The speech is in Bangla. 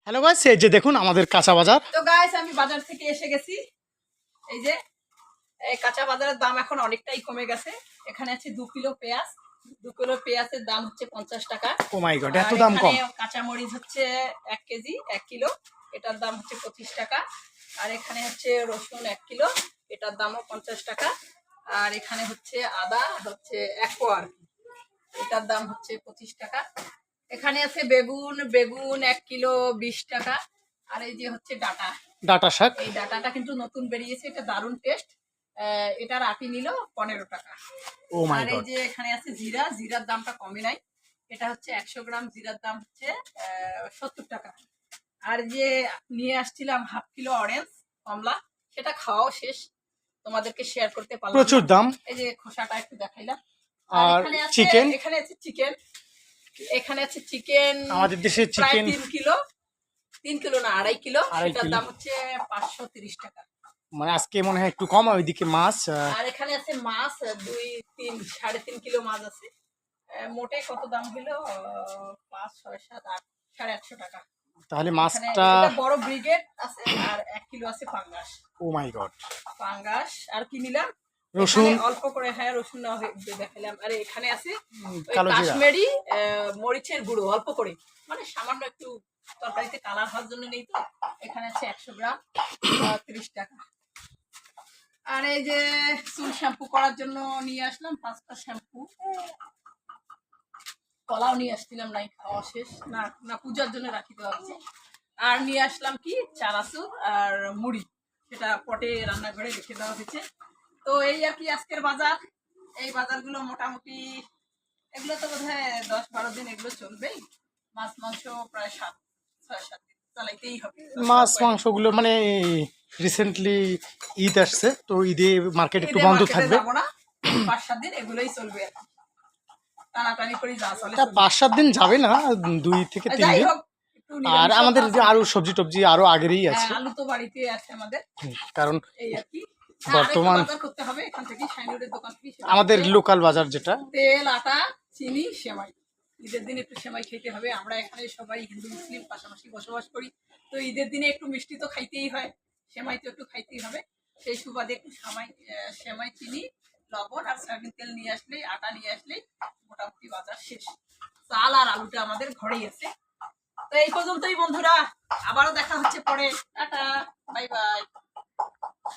হ্যালো গাইস, এই যে দেখুন আমাদের কাঁচা বাজার। তো গাইস আমি বাজার থেকে এসে গেছি। এই যে এই কাঁচা বাজারের দাম এখন অনেকটাই কমে গেছে। এখানে আছে 2 কিলো পেঁয়াজ। 2 কিলো পেঁয়াজের দাম হচ্ছে 50 টাকা। ও মাই গড, এত আর দাম কম! এখানে কাঁচা মরিচ হচ্ছে 1 কেজি 1 কিলো, এটার দাম হচ্ছে 25 টাকা। আর এখানে হচ্ছে রসুন 1 কিলো, এটার দামও 50 টাকা। আর এখানে হচ্ছে আদা হচ্ছে 1 কোয়া আর কি, এটার দাম হচ্ছে 25 টাকা। এখানে আছে বেগুন 1 কিলো 20 টাকা। আর এই যে হচ্ছে ডাটা শাক। এই ডাটাটা কিন্তু নতুন বেরিয়েছে, এটা দারুণ টেস্ট। এটার আটি নিল 15 টাকা। ও মাই আর এই গড। যে এখানে আছে জিরার দামটা কমই নাই। এটা হচ্ছে 100 গ্রাম জিরার দাম হচ্ছে 70 টাকা। আর যে নিয়ে আসছিলাম হাফ কিলো অরেঞ্জ কমলা, সেটা খাওয়াও শেষ, তোমাদেরকে শেয়ার করতে পারলাম না। প্রচুর দাম। এই যে খোসাটা একটু দেখাইলাম। আর চিকেন, এখানে আছে চিকেন, এখানে আছে চিকেন আমাদের দেশে প্রায় চিকেন 3 কিলো না 2.5 কিলো, আড়াই সেটার কিলো। দাম হচ্ছে 530 টাকা। মানে আজকে মনে হয় একটু কম, ওইদিকে মাছ। আর এখানে আছে মাছ 3.5 কিলো মাছ আছে। মোটে কত দাম হলো? 5 6 7 8 150 টাকা। তাহলে এখানে মাছটা। এটা বড় ব্রিগেড আছে, আর 1 কিলো আছে পাঙ্গাস। ও মাই গড। পাঙ্গাস আর কি নিলাম? রসুন, এখানে অল্প করে, হ্যাঁ রসুন দেখাইলাম। আর এখানে আছে ওই কালো জিরা। কাশ্মীরি মরিচের গুঁড়ো অল্প করে, মানে সামান্য একটু তরকারিতে কালার হওয়ার জন্য নেই তো। এখানে আছে 100 গ্রাম 30 টাকা। আর এই যে চুল শ্যাম্পু করার জন্য নিয়ে আসলাম 5টা শ্যাম্পু। কলাও নিয়ে আসছিলাম, নাই খাওয়া শেষ, না না পূজার জন্য রাখি দেওয়া হচ্ছে। আর নিয়ে আসলাম কি চানাচুর আর মুড়ি, সেটা পটে রান্নাঘরে রেখে দেওয়া হয়েছে। তো এই আর কি আজকের বাজার। এই বাজারগুলো মোটামুটি এগুলো তো বোধহয় 10-12 দিন এগুলো চলবেই। মাছ মাংস প্রায় 6-7 দিন চালাইতেই হবে। মাছ মাংসগুলো মানে রিসেন্টলি ঈদ আসছে, তো ঈদে মার্কেট একটু ঈদে বন্ধ মার্কেটে থাকবে। যাবো না, 5-7 দিন এগুলোই চলবে আর কি। টানাটানি করে যা চলে তা চলবে। 5-7 দিন যাবে না, 2 থেকে 3 যাই দিন। হোক, একটু আর নিরামিষও আমাদের যে আছে। আরো সবজি টবজি আরো আগেরই হ্যাঁ, আছে, আলু তো বাড়িতে আছে আমাদের, কারণ এই আর কি। হ্যাঁ, আরেকটু বর্তমান বাজার করতে হবে এখান থেকে, শাইনুরের দোকান থেকে। সেটা আমাদের হচ্ছে লোকাল বাজার যেটা। তেল, আটা, চিনি, সেমাই। ঈদের দিন একটু সেমাই খেতে হবে। আমরা এখানে সবাই হিন্দু মুসলিম পাশাপাশি বসবাস করি, তো ঈদের দিনে একটু মিষ্টি তো খাইতেই হয়, সেমাই তো একটু খাইতেই হবে। সেই সুবাদে একটু সেমাই, চিনি, লবণ আর সয়াবিন তেল নিয়ে আসলেই, আটা নিয়ে আসলেই মোটামুটি বাজার শেষ। চাল আর আলুটা আমাদের ঘরেই আছে। তো এই পর্যন্তই বন্ধুরা, আবারও দেখা হচ্ছে পরে। Tata, bye bye.